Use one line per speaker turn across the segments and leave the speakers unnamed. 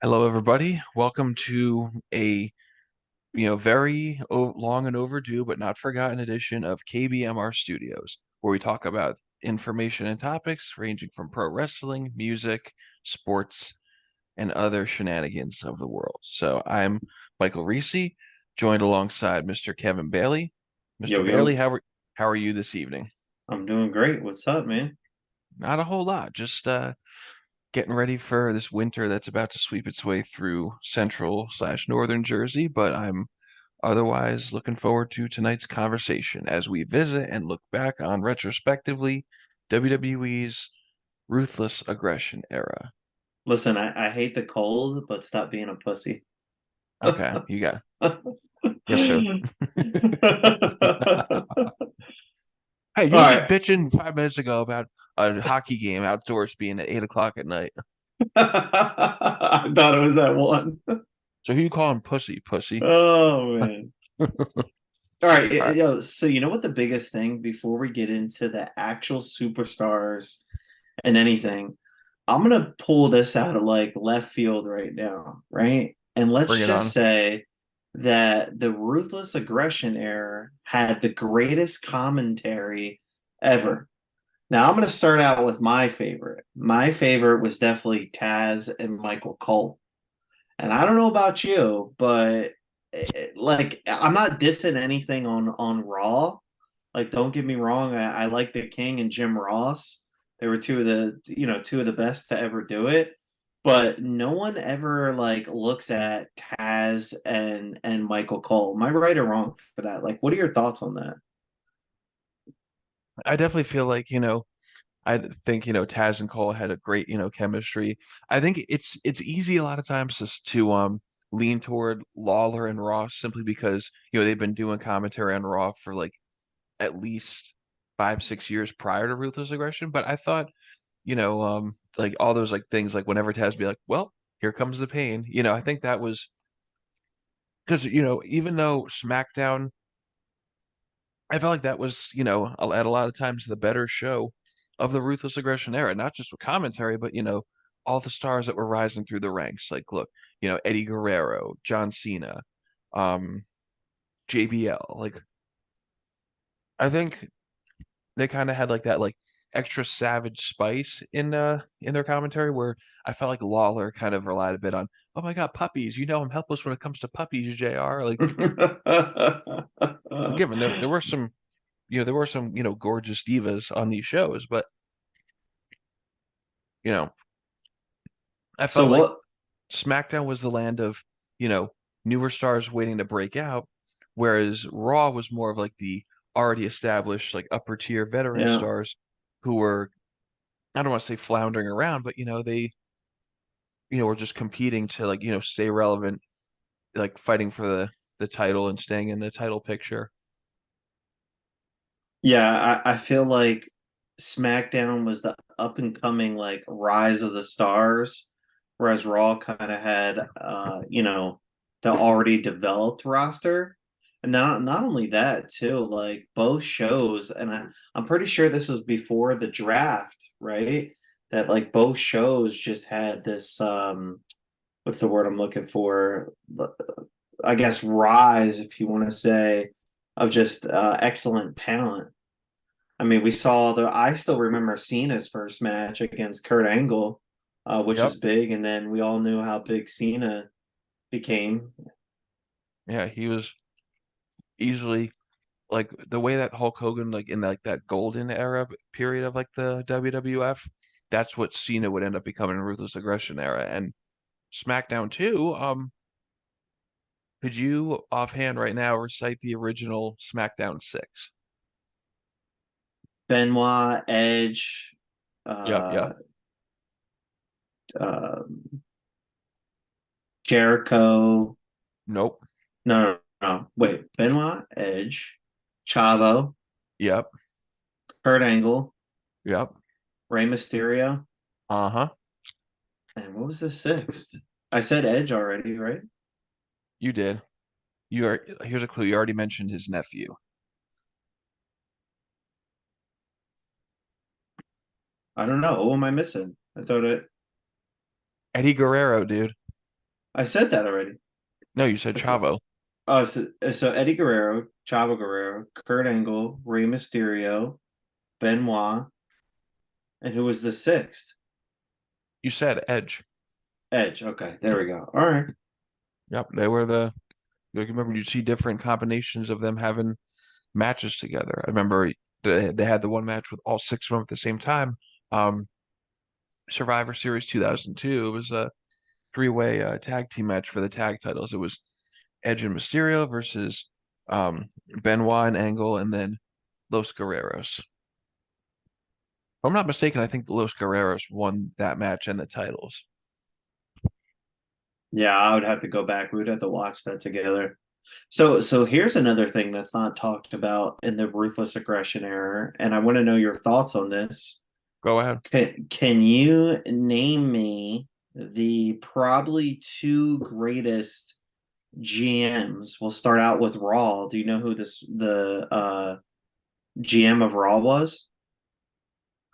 Hello, everybody. Welcome to a very long and overdue but not forgotten edition of KBMR Studios, where we talk about information and topics ranging from pro wrestling, music, sports, and other shenanigans of the world. So I'm Michael Risi, joined alongside Mr. Kevin Bailey. Mr.
Yo,
Bailey,
yo,
how are you this evening?
I'm doing great. What's up, man?
Not a whole lot, just getting ready for this winter that's about to sweep its way through central/northern Jersey, but I'm otherwise looking forward to tonight's conversation as we visit and look back on retrospectively WWE's Ruthless Aggression era.
Listen, I hate the cold, but stop being a pussy.
Okay,
All
you got it. Yes, sir. Hey, you were just
right.
bitching 5 minutes ago about a hockey game outdoors being at 8 o'clock at night.
I thought it was that one.
So who you calling pussy, pussy?
Oh man. All right,
All right,
yo, so you know what the biggest thing before we get into the actual superstars and anything, I'm gonna pull this out of like left field right now, right? And
bring
let's
it
just
on.
say that the Ruthless Aggression era had the greatest commentary ever. Now I'm gonna start out with my favorite. My favorite was definitely Taz and Michael Cole. And I don't know about you, but like I'm not dissing anything on Raw. Like, don't get me wrong, I like the King and Jim Ross. They were two of the best to ever do it. But no one ever like looks at Taz and Michael Cole. Am I right or wrong for that? Like, what are your thoughts on that?
I definitely feel like, I think, Taz and Cole had a great, chemistry. I think it's easy a lot of times just to lean toward Lawler and Ross simply because, they've been doing commentary on Raw for like at least 5, 6 years prior to Ruthless Aggression. But I thought, like all those like things like whenever Taz be like, well, here comes the pain, I think that was because, even though SmackDown, I felt like that was, at a lot of times the better show of the Ruthless Aggression era, not just with commentary, but, all the stars that were rising through the ranks. Like, look, Eddie Guerrero, John Cena, um, JBL. Like, I think they kind of had like that, like, extra savage spice in their commentary where I felt like Lawler kind of relied a bit on, oh my God, puppies, I'm helpless when it comes to puppies, JR. Like, given there were some gorgeous divas on these shows, but you know, I
So
felt like
what?
SmackDown was the land of, you know, newer stars waiting to break out, whereas Raw was more of like the already established, like upper tier veteran
Yeah.
stars who were, I don't want to say floundering around, but they, were just competing to like, stay relevant, like fighting for the title and staying in the title picture.
Yeah, I feel like SmackDown was the up and coming like rise of the stars, whereas Raw kind of had the already developed roster. And not only that too, like both shows, and I'm pretty sure this was before the draft, right? That like both shows just had this what's the word I'm looking for? I guess rise, if you want to say, of just excellent talent. I mean, we saw the. I still remember Cena's first match against Kurt Angle, which
Yep.
was big, and then we all knew how big Cena became.
Yeah, he was easily like the way that Hulk Hogan like in like that golden era period of like the WWF, that's what Cena would end up becoming in Ruthless Aggression era. And SmackDown too, could you offhand right now recite the original SmackDown 6?
Benoit, Edge,
Yep,
uh,
yep.
uh, Jericho.
Nope.
No. Wait, Benoit, Edge, Chavo,
Yep.
Kurt Angle,
Yep.
Rey Mysterio,
Uh-huh.
and what was the sixth? I said Edge already, right?
You did. You are Here's a clue. You already mentioned his nephew.
I don't know. Who am I missing? I thought it.
Eddie Guerrero, dude.
I said that already.
No, you said Chavo.
So Eddie Guerrero, Chavo Guerrero, Kurt Angle, Rey Mysterio, Benoit, and who was the sixth?
You said Edge.
Edge. Okay, there we go. All right.
Yep, they were the. Like, remember, you'd see different combinations of them having matches together. I remember they had the one match with all six of them at the same time. Um, Survivor Series 2002. It was a three-way tag team match for the tag titles. It was Edge and Mysterio versus Benoit and Angle, and then Los Guerreros. If I'm not mistaken, I think the Los Guerreros won that match and the titles.
Yeah, I would have to go back. We would have to watch that together. So here's another thing that's not talked about in the Ruthless Aggression era, and I want to know your thoughts on this.
Go ahead.
Can you name me the probably two greatest GMs? We'll start out with Raw. Do you know who the GM of Raw was?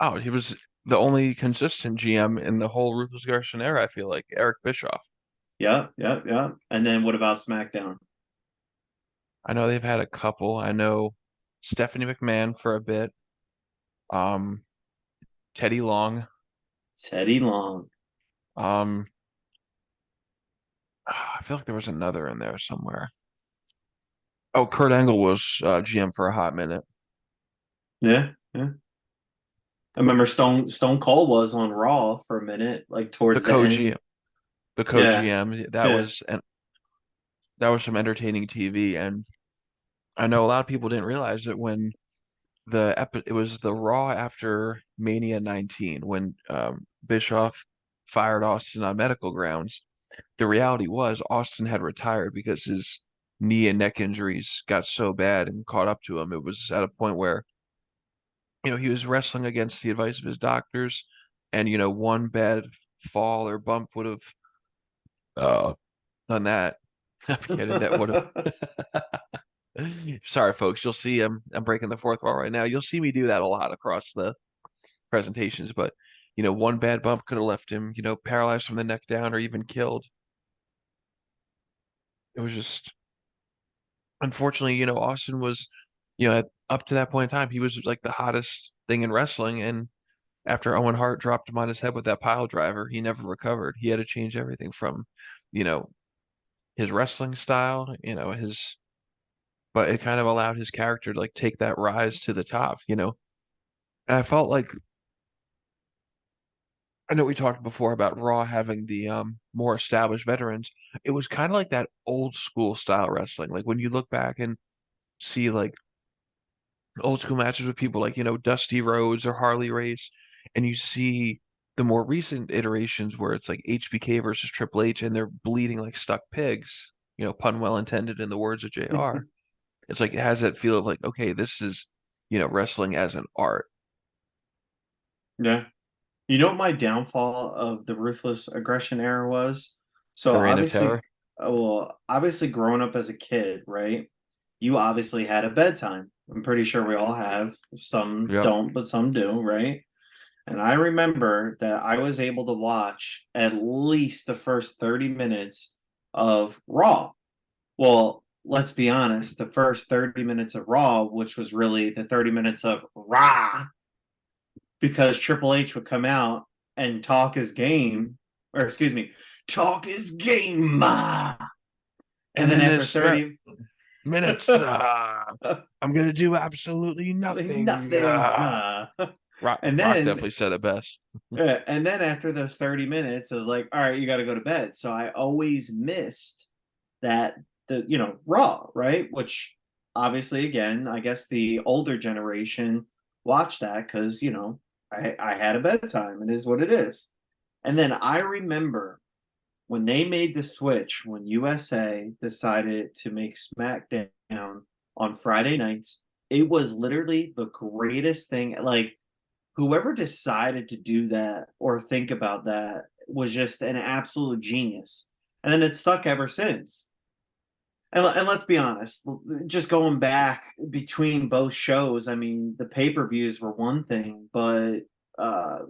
Oh, he was the only consistent GM in the whole Ruthless Aggression era, I feel like. Eric Bischoff.
Yeah, yeah, yeah. And then what about SmackDown?
I know they've had a couple. I know Stephanie McMahon for a bit. Um, Teddy Long.
Teddy Long.
Um, I feel like there was another in there somewhere. Oh, Kurt Angle was GM for a hot minute.
Yeah, yeah. I remember Stone Cold was on Raw for a minute, like
The
towards the
co-GM,
end.
the
Yeah,
co-GM. That
yeah.
was and that was some entertaining TV. And I know a lot of people didn't realize it when it was the Raw after Mania 19 when Bischoff fired Austin on medical grounds. The reality was Austin had retired because his knee and neck injuries got so bad and caught up to him. It was at a point where, he was wrestling against the advice of his doctors, and, one bad fall or bump would have uh, done that. I'm kidding. That would have. Sorry, folks. You'll see I'm breaking the fourth wall right now. You'll see me do that a lot across the presentations, but one bad bump could have left him, paralyzed from the neck down or even killed. It was just unfortunately, Austin was, up to that point in time, he was like the hottest thing in wrestling. And after Owen Hart dropped him on his head with that pile driver, he never recovered. He had to change everything from, you know, his wrestling style, but it kind of allowed his character to like take that rise to the top. And I felt like, I know we talked before about Raw having the more established veterans. It was kind of like that old school style wrestling. Like when you look back and see like old school matches with people like, Dusty Rhodes or Harley Race, and you see the more recent iterations where it's like HBK versus Triple H and they're bleeding like stuck pigs, pun well intended in the words of JR. It's like it has that feel of like, okay, this is, wrestling as an art.
Yeah. You know what my downfall of the Ruthless Aggression era was? So
The Reign of Terror.
obviously growing up as a kid, right? You obviously had a bedtime. I'm pretty sure we all have. Some
Yep.
don't, but some do, right? And I remember that I was able to watch at least the first 30 minutes of Raw. Well, let's be honest, the first 30 minutes of Raw, which was really the 30 minutes of Raw, because Triple H would come out and talk his game, or excuse me, talk his game, ma. And
And
then
in
after
this
30
minutes, I'm gonna do absolutely nothing.
nothing. And
Rock
then
definitely said it best.
and then after those 30 minutes, I was like, all right, you got to go to bed. So I always missed that Raw, right? Which obviously, again, I guess the older generation watched that because I had a bedtime. It is what it is. And then I remember when they made the switch, when USA decided to make SmackDown on Friday nights, it was literally the greatest thing. Like, whoever decided to do that or think about that was just an absolute genius. And then it's stuck ever since. And let's be honest, just going back between both shows, I mean, the pay per views were one thing, but SmackDown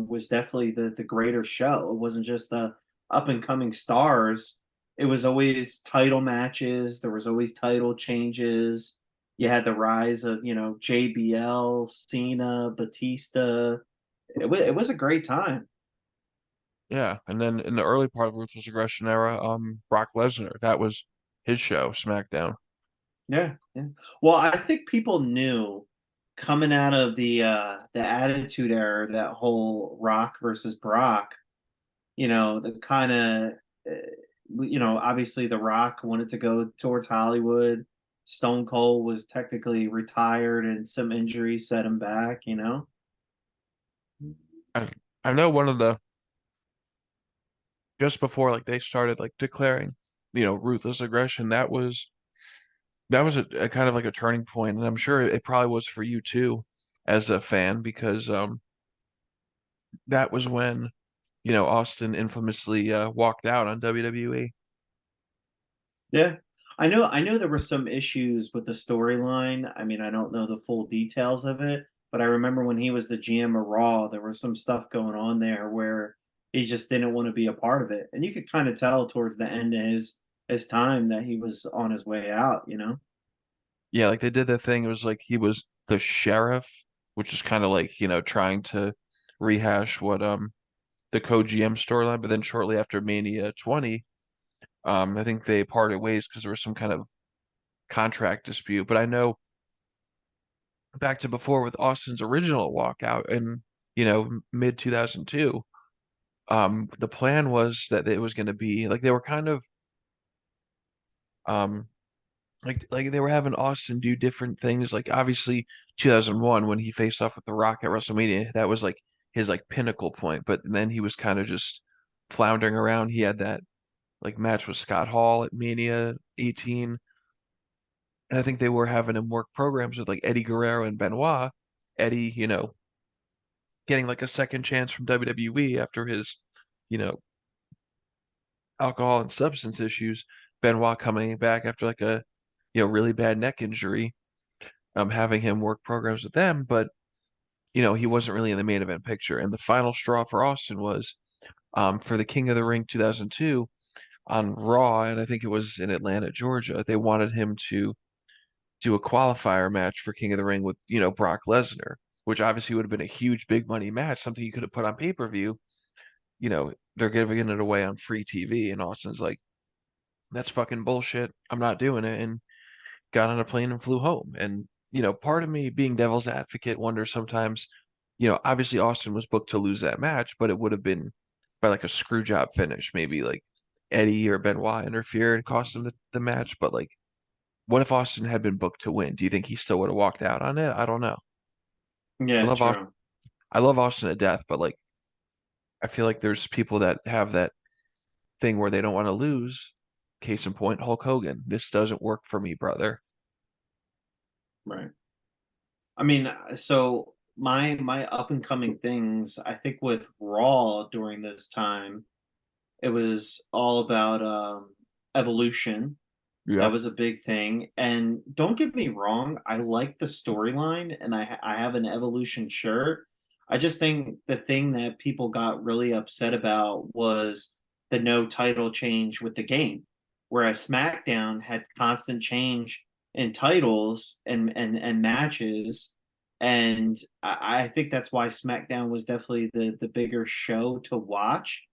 was definitely the greater show. It wasn't just the up and coming stars, it was always title matches. There was always title changes. You had the rise of, JBL, Cena, Batista. It was a great time.
Yeah, and then in the early part of Ruthless Aggression era, Brock Lesnar, that was his show, SmackDown.
Yeah, yeah. Well, I think people knew coming out of the Attitude Era, that whole Rock versus Brock, the kind of obviously The Rock wanted to go towards Hollywood. Stone Cold was technically retired and some injuries set him back.
I I know one of the just before like they started like declaring, Ruthless Aggression, that was a kind of like a turning point, and I'm sure it probably was for you too as a fan because that was when, Austin infamously walked out on WWE.
Yeah. I know there were some issues with the storyline. I mean, I don't know the full details of it, but I remember when he was the GM of Raw, there was some stuff going on there where he just didn't want to be a part of it. And you could kind of tell towards the end of his time that he was on his way out.
Yeah, like they did that thing. It was like he was the sheriff, which is kind of like, trying to rehash what the co-GM storyline, but then shortly after Mania 20, I think they parted ways because there was some kind of contract dispute. But I know back to before with Austin's original walkout in, mid 2002, the plan was that it was going to be like they were kind of um like they were having Austin do different things. Like obviously 2001 when he faced off with The Rock at WrestleMania, that was like his like pinnacle point. But then he was kind of just floundering around. He had that like match with Scott Hall at Mania 18. And I think they were having him work programs with like Eddie Guerrero and Benoit. Eddie, getting like a second chance from WWE after his, you know, alcohol and substance issues. Benoit coming back after like a, really bad neck injury, having him work programs with them, but he wasn't really in the main event picture. And the final straw for Austin was for the King of the Ring 2002 on Raw, and I think it was in Atlanta, Georgia. They wanted him to do a qualifier match for King of the Ring with, Brock Lesnar, which obviously would have been a huge big money match, something you could have put on pay-per-view. They're giving it away on free TV, and Austin's like, that's fucking bullshit. I'm not doing it. And got on a plane and flew home. And, part of me being devil's advocate wonders sometimes, obviously Austin was booked to lose that match, but it would have been by like a screw job finish. Maybe like Eddie or Benoit interfered and cost him the match. But like, what if Austin had been booked to win? Do you think he still would have walked out on it? I don't know. I
Yeah,
love Austin.
true.
I love Austin to death, but like, I feel like there's people that have that thing where they don't want to lose. Case in point, Hulk Hogan. This doesn't work for me, brother.
Right. I mean, so my up and coming things, I think with Raw during this time, it was all about evolution. That
Yeah.
was a big thing. And don't get me wrong, I like the storyline and I have an Evolution shirt. I just think the thing that people got really upset about was the no title change with the game. Whereas SmackDown had constant change in titles and matches. And I think that's why SmackDown was definitely the bigger show to watch.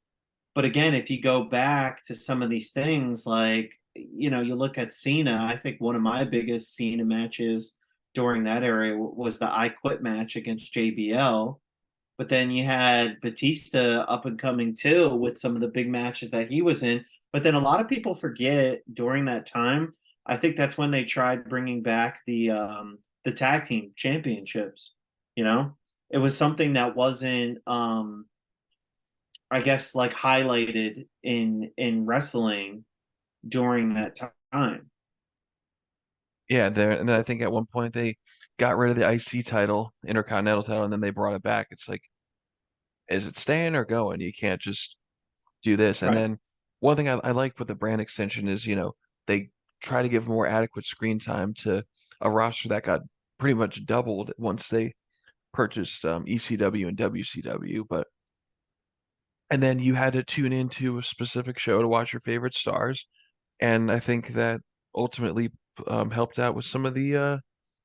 But again, if you go back to some of these things, like, you look at Cena, I think one of my biggest Cena matches during that era was the I Quit match against JBL. But then you had Batista up and coming too with some of the big matches that he was in. But then a lot of people forget during that time, I think that's when they tried bringing back the tag team championships. You know, it was something that wasn't I guess like highlighted in wrestling during that time.
Yeah, there and then I think at one point they got rid of the IC title, Intercontinental title, and then they brought it back. It's like, is it staying or going? You can't just do this. And
Right.
then one thing I like with the brand extension is, they try to give more adequate screen time to a roster that got pretty much doubled once they purchased ECW and WCW. But and then you had to tune into a specific show to watch your favorite stars. And I think that ultimately helped out with some of the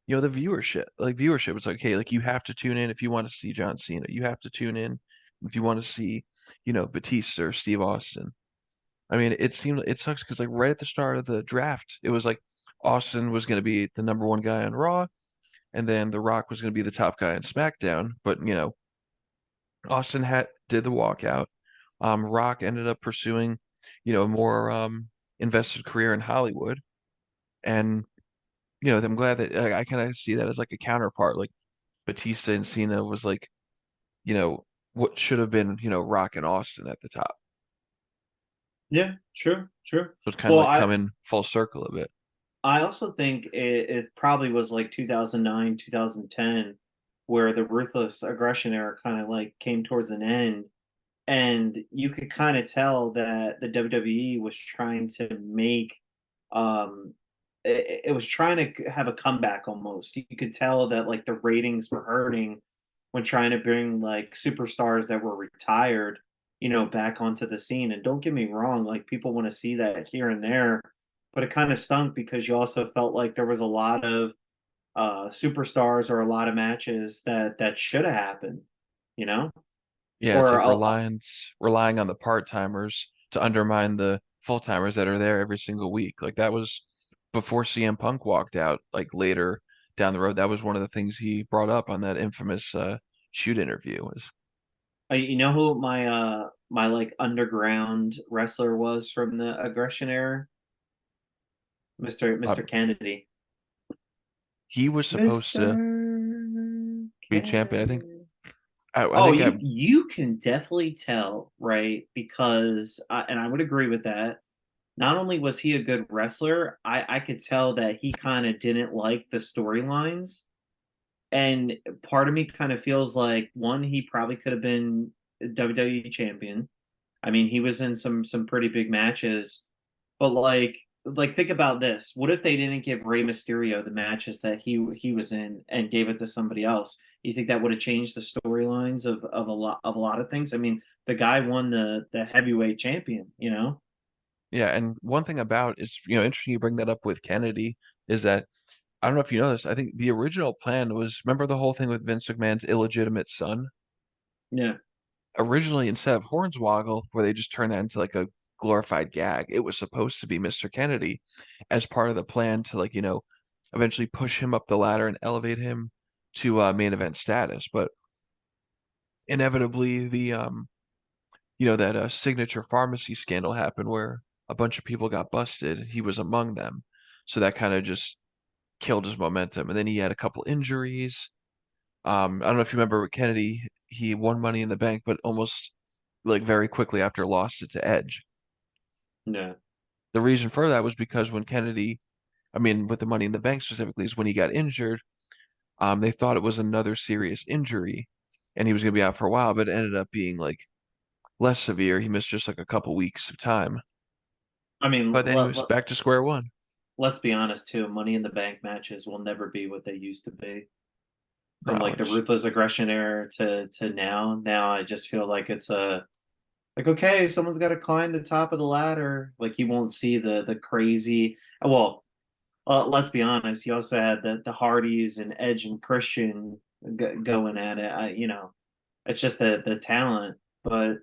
the viewership. Like viewership, it's like, okay, like you have to tune in if you want to see John Cena. You have to tune in if you want to see, Batista or Steve Austin. I mean, it sucks because like right at the start of the draft, it was like Austin was going to be the number one guy on Raw, and then The Rock was going to be the top guy on SmackDown. But Austin had did the walkout. Rock ended up pursuing, a more invested career in Hollywood, and I'm glad that I kind of see that as like a counterpart. Like Batista and Cena was like, you know, what should have been, Rock and Austin at the top.
Yeah, true, true.
It was kind of
Well,
like coming full circle a bit.
I also think it probably was like 2009, 2010, where the Ruthless Aggression era kind of like came towards an end. And you could kind of tell that the WWE was trying to make, um, it was trying to have a comeback almost. You could tell that like the ratings were hurting when trying to bring like superstars that were retired, back onto the scene. And don't get me wrong, like people want to see that here and there, but it kind of stunk because you also felt like there was a lot of superstars or a lot of matches that should have happened, you know?
Yeah, it's
Or
like relying on the part-timers to undermine the full-timers that are there every single week. Like that was before CM Punk walked out, like later down the road. That was one of the things he brought up on that infamous shoot interview was
you know who my like underground wrestler was from the aggression era?
uh,
Mr. Kennedy.
he was supposed to
Mr.
be champion. I think
Kennedy.
I
Oh,
think
you can definitely tell, right? Because and I would agree with that. Not only was he a good wrestler, I could tell that he kind of didn't like the storylines. And part of me kind of feels like one, he probably could have been WWE champion. I mean, he was in some pretty big matches, but like think about this. What if they didn't give Rey Mysterio the matches that he was in and gave it to somebody else? You think that would have changed the storylines of a lot of things? I mean, the guy won the heavyweight champion, you know?
yeah, and one thing about it's interesting you bring that up with Kennedy is that I don't know if you know this. I think the original plan was remember the whole thing with Vince McMahon's illegitimate son?
Yeah.
Originally, instead of Hornswoggle, where they just turned that into like a glorified gag, it was supposed to be Mr. Kennedy as part of the plan to like, eventually push him up the ladder and elevate him to main event status. But inevitably, the that signature pharmacy scandal happened where a bunch of people got busted. He was among them. So that kind of just killed his momentum. And then he had a couple injuries. I don't know if you remember with Kennedy, he won Money in the Bank, but almost like very quickly after lost it to Edge.
Yeah.
The reason for that was because when Kennedy, I mean, with the Money in the Bank specifically, is when he got injured, they thought it was another serious injury and he was going to be out for a while, but it ended up being like less severe. He missed just like a couple weeks of time,
I mean,
but then he was back to square one.
let's be honest too. Money in the Bank matches will never be what they used to be. From
No,
like the
it's
ruthless aggression era to now. Now I just feel like it's a like okay, someone's got to climb the top of the ladder. Like you won't see the crazy. Well, let's be honest. You also had the Hardys and Edge and Christian going at it. It's just the talent. But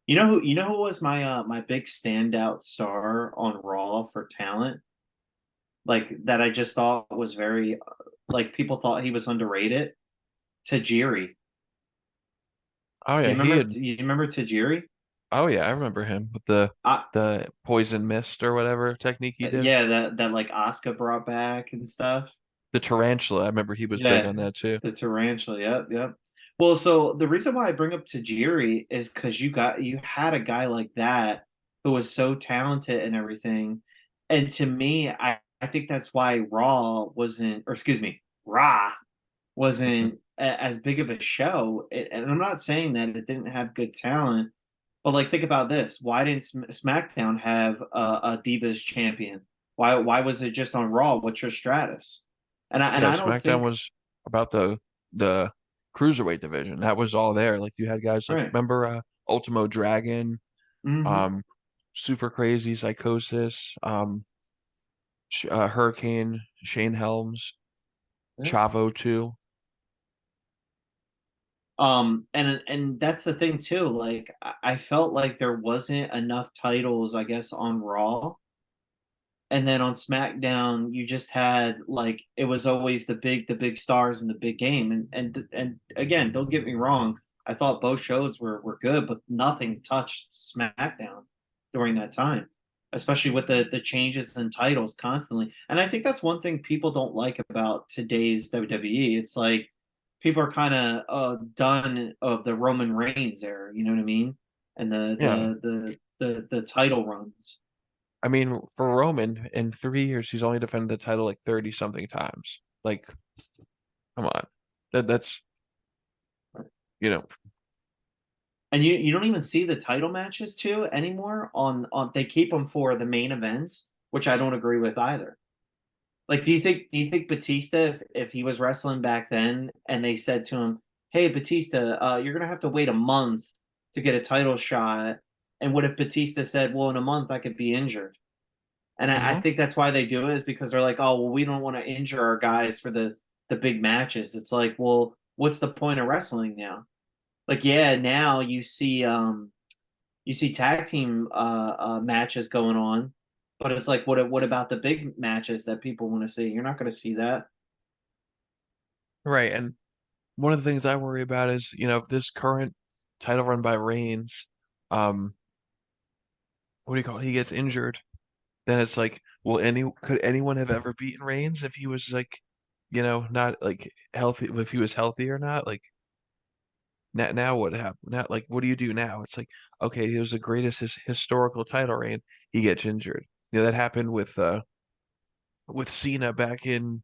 you know who was my big standout star on Raw for talent, like that I just thought was very like people thought he was underrated. Tajiri.
oh
Do
yeah,
you
he
remember?
had
Do you remember Tajiri?
oh yeah, I remember him with
Uh,
the poison mist or whatever technique he did.
yeah, that like Asuka brought back and stuff.
The tarantula, I remember he was big
Yeah,
on that too.
the tarantula. Yep, yep. Well, so the reason why I bring up Tajiri is because you had a guy like that who was so talented and everything, and to me, I think that's why Raw wasn't, or excuse me, Raw
Mhm.
wasn't as big of a show. And I'm not saying that it didn't have good talent, but like think about this: why didn't SmackDown have a Divas champion? Why was it just on Raw? What's your stratus? And
Yeah,
I don't
SmackDown
think
was about the cruiserweight division. That was all there. Like you had guys like
right.
remember Ultimo Dragon,
Hmm.
um, Super Crazy Psychosis, Hurricane, Shane Helms,
Yeah.
Chavo too.
And that's the thing too. Like I felt like there wasn't enough titles, I guess, on Raw. And then on SmackDown, you just had like it was always the big stars in the big game. And again, don't get me wrong, I thought both shows were good, but nothing touched SmackDown during that time, especially with the changes in titles constantly. And I think that's one thing people don't like about today's WWE. It's like people are kind of done of the Roman Reigns era, you know what I mean? And
Yeah.
the title runs.
I mean, for Roman, in 3 years, he's only defended the title like 30 something times. Like, come on. That's, you know,
And you don't even see the title matches too anymore on they keep them for the main events, which I don't agree with either. Like do you think Batista if he was wrestling back then and they said to him, "Hey Batista, you're going to have to wait a month to get a title shot." And what if Batista said, "Well, in a month I could be injured." And I
mhm.
think that's why they do it is because they're like, "Oh, well, we don't want to injure our guys for the big matches." It's like, "Well, what's the point of wrestling now?" Like yeah, now you see tag team matches going on, but it's like what about the big matches that people want to see? You're not going to see that.
Right. And one of the things I worry about is, if this current title run by Reigns, um, what do you call it? He gets injured, then it's like, could anyone have ever beaten Reigns if he was like, not like healthy, if he was healthy or not? Like now what happened? Now, like, what do you do now? It's like, okay, he was the greatest historical title reign. He gets injured. That happened with Cena back in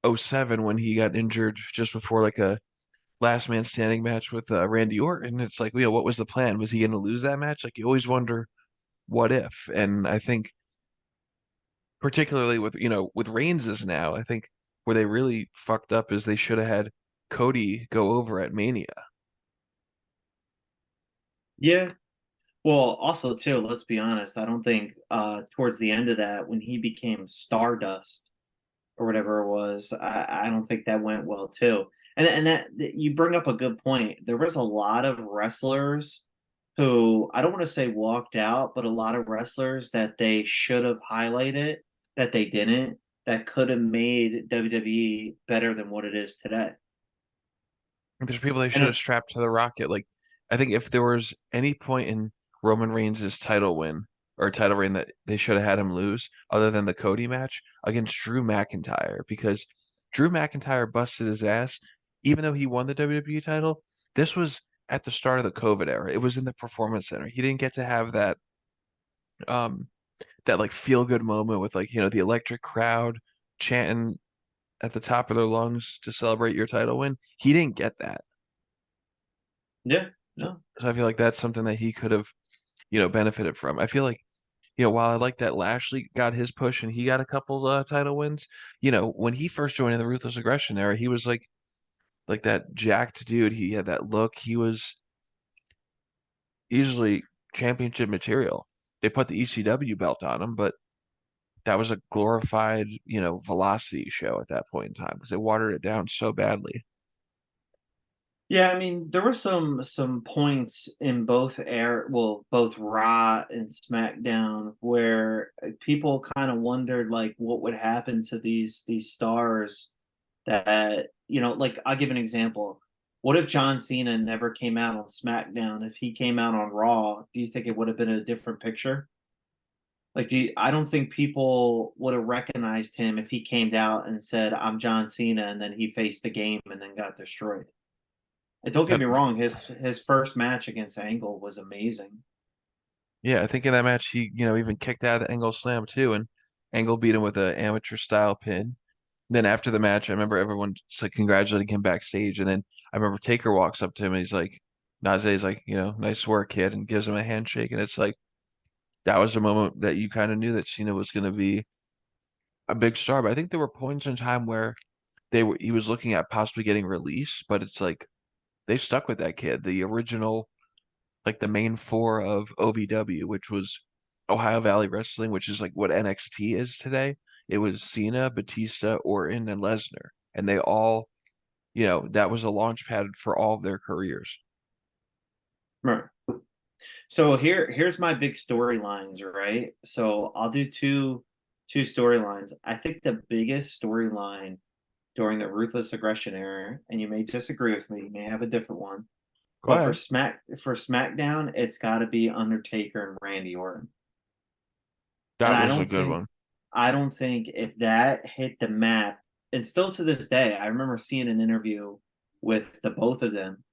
'07 when he got injured just before like a last man standing match with Randy Orton. It's like, what was the plan? Was he going to lose that match? Like you always wonder what if. And I think particularly with Reigns now, I think where they really fucked up is they should have had Cody go over at Mania.
Yeah. Well, also too, let's be honest. I don't think towards the end of that when he became Stardust or whatever it was, I don't think that went well too. And that you bring up a good point. There was a lot of wrestlers who I don't want to say walked out, but a lot of wrestlers that they should have highlighted that they didn't, that could have made WWE better than what it is today.
There's people they
And
should have strapped to the Rocket. Like, I think if there was any point in Roman Reigns' title win or title reign that they should have had him lose, other than the Cody match against Drew McIntyre, because Drew McIntyre busted his ass, even though he won the WWE title. This was at the start of the COVID era. It was in the Performance Center. He didn't get to have um that like feel good moment with like, the electric crowd chanting at the top of their lungs to celebrate your title win. He didn't get that.
yeah,
So,
no.
so I feel like that's something that he could have, benefited from. I feel like, while I like that Lashley got his push and he got a couple title wins, when he first joined in the Ruthless Aggression era, he was like that jacked dude. He had that look. He was easily championship material. They put the ECW belt on him, but that was a glorified, velocity show at that point in time because they watered it down so badly.
Yeah, I mean, there were some points in both Raw and SmackDown where people kind of wondered like what would happen to these stars that, like I'll give an example. What if John Cena never came out on SmackDown? If he came out on Raw, do you think it would have been a different picture? Like, I don't think people would have recognized him if he came out and said, "I'm John Cena," and then he faced the game and then got destroyed. And don't get
That,
me wrong, his first match against Angle was amazing.
yeah, I think in that match he, even kicked out of the Angle Slam too, and Angle beat him with an amateur style pin. Then after the match, I remember everyone just like congratulating him backstage, and then I remember Taker walks up to him and he's like, Naze's like, nice work, kid, and gives him a handshake, and it's like that was a moment that you kind of knew that Cena was going to be a big star. But I think there were points in time where he was looking at possibly getting released, but it's like they stuck with that kid. The original like the main four of OVW, which was Ohio Valley Wrestling, which is like what NXT is today. It was Cena, Batista, Orton, and Lesnar, and they all, that was a launch pad for all of their careers.
Right. So here's my big storylines, right? So I'll do two storylines. I think the biggest storyline during the Ruthless Aggression era, and you may disagree with me, you may have a different one,
Go
but
ahead.
For SmackDown, it's got to be Undertaker and Randy Orton. And
That was a good one.
I don't think if that hit the map, and still to this day, I remember seeing an interview with the both of them,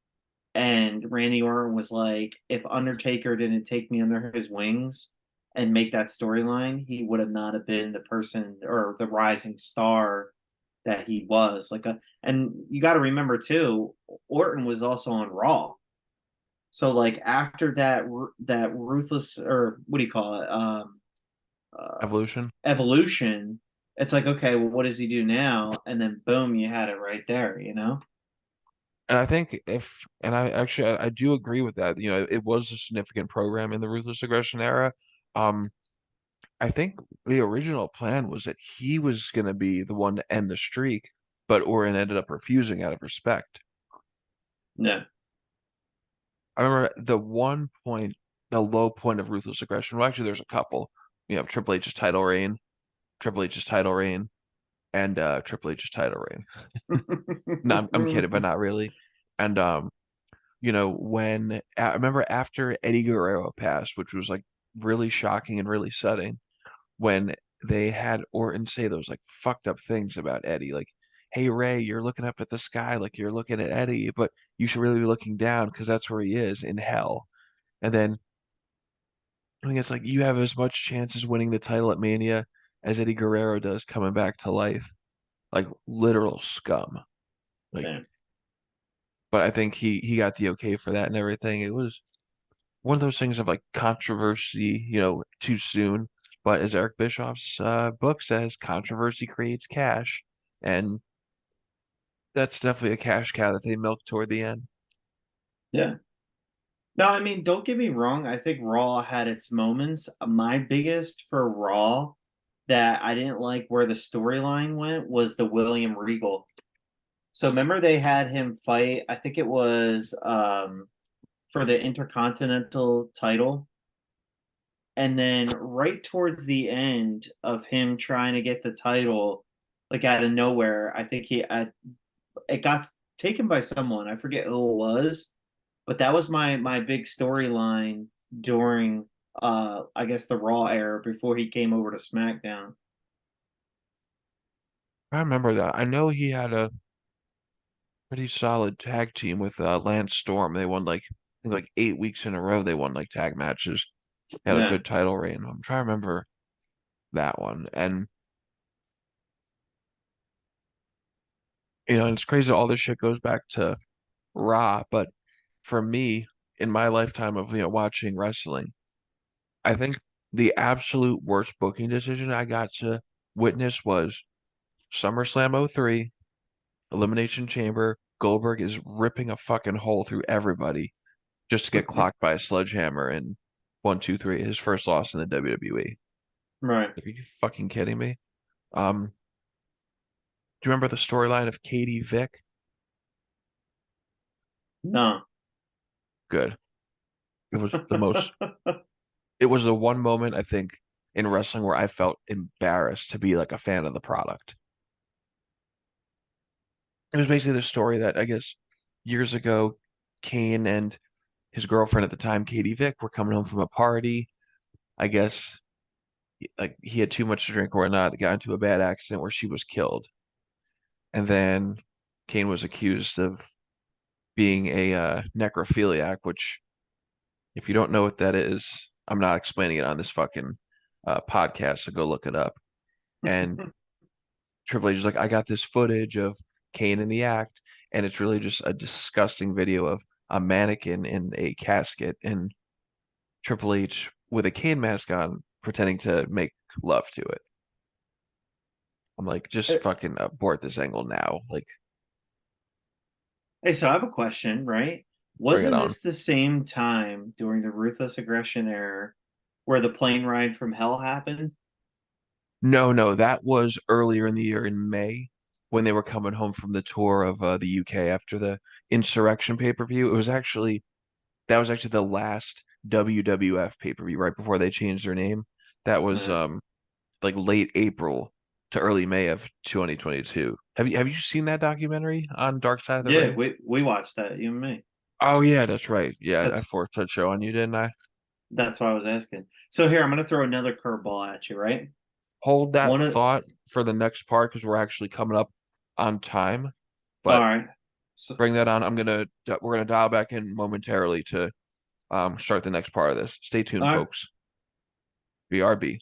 and Randy Orton was like, if Undertaker didn't take me under his wings and make that storyline, he would have not have been the person or the rising star that he was. And you got to remember too, Orton was also on Raw. So like after that ruthless, or what do you call it?
Evolution.
Evolution. It's like, okay, well, what does he do now? And then boom, you had it right there, you know?
And I think and I do agree with that. It was a significant program in the Ruthless Aggression era. Um, I think the original plan was that he was going to be the one to end the streak, but Orton ended up refusing out of respect.
No.
I remember the low point of Ruthless Aggression. Well, actually, there's a couple. You have Triple H's title reign, and Triple H's title reign. No, I'm kidding, but not really. And I remember after Eddie Guerrero passed, which was like really shocking and really sudden, when they had Orton say those like fucked up things about Eddie, like, "Hey Ray, you're looking up at the sky like you're looking at Eddie, but you should really be looking down because that's where he is in hell." And then I think it's like you have as much chance as winning the title at Mania as Eddie Guerrero does coming back to life, like literal scum. Like,
Yeah.
but I think he got the okay for that and everything. It was one of those things of like controversy, too soon. But as Eric Bischoff's book says, controversy creates cash, and that's definitely a cash cow that they milked toward the end.
Yeah. No, I mean, don't get me wrong. I think Raw had its moments. My biggest for Raw that I didn't like where the storyline went was the William Regal. So remember they had him fight, I think it was for the Intercontinental title. And then right towards the end of him trying to get the title, like out of nowhere, I think it got taken by someone. I forget who it was, but that was my big storyline during I guess the Raw era before he came over to SmackDown.
I remember that. I know he had a pretty solid tag team with Lance Storm. They won like I think like 8 weeks in a row. They won like tag matches. Had a
Yeah.
good title reign. I'm trying to remember that one. And and it's crazy all this shit goes back to Raw, but for me, in my lifetime of watching wrestling, I think the absolute worst booking decision I got to witness was SummerSlam '03, Elimination Chamber. Goldberg is ripping a fucking hole through everybody just to get clocked by a sledgehammer in 1, 2, 3, his first loss in the WWE.
Right.
Are you fucking kidding me? Do you remember the storyline of Katie Vick?
No.
Good. It was the most it was the one moment I think in wrestling where I felt embarrassed to be like a fan of the product. It was basically the story that I guess years ago, Kane and his girlfriend at the time, Katie Vick, were coming home from a party. I guess like he had too much to drink or not, got into a bad accident where she was killed. And then Kane was accused of being a necrophiliac, which if you don't know what that is, I'm not explaining it on this fucking podcast, so go look it up. And Triple H is like, I got this footage of Kane in the act, and it's really just a disgusting video of a mannequin in a casket and Triple H with a Kane mask on, pretending to make love to it. I'm like, just fucking abort this angle now. Like,
Hey, so I have a question, right?
Bring it
Wasn't
on.
this the same time during the Ruthless Aggression era where the plane ride from hell happened?
No, no, that was earlier in the year in May when they were coming home from the tour of the UK after the Insurrection pay-per-view. That was actually the last WWF pay-per-view right before they changed their name. That was
Uh,
like late April to early May of 2022. Have you seen that documentary on Dark Side of the
yeah,
Ring?
we watched that, you and me.
Oh yeah, that's right. Yeah, I
That's
forced that show on you, didn't I?
that's why I was asking. So here, I'm gonna throw another curveball at you, right?
Hold that
One of
thought for the next part because we're actually coming up on time.
All
But
right. So
bring that on. We're gonna dial back in momentarily to start the next part of this. Stay tuned,
all right.
folks. BRB.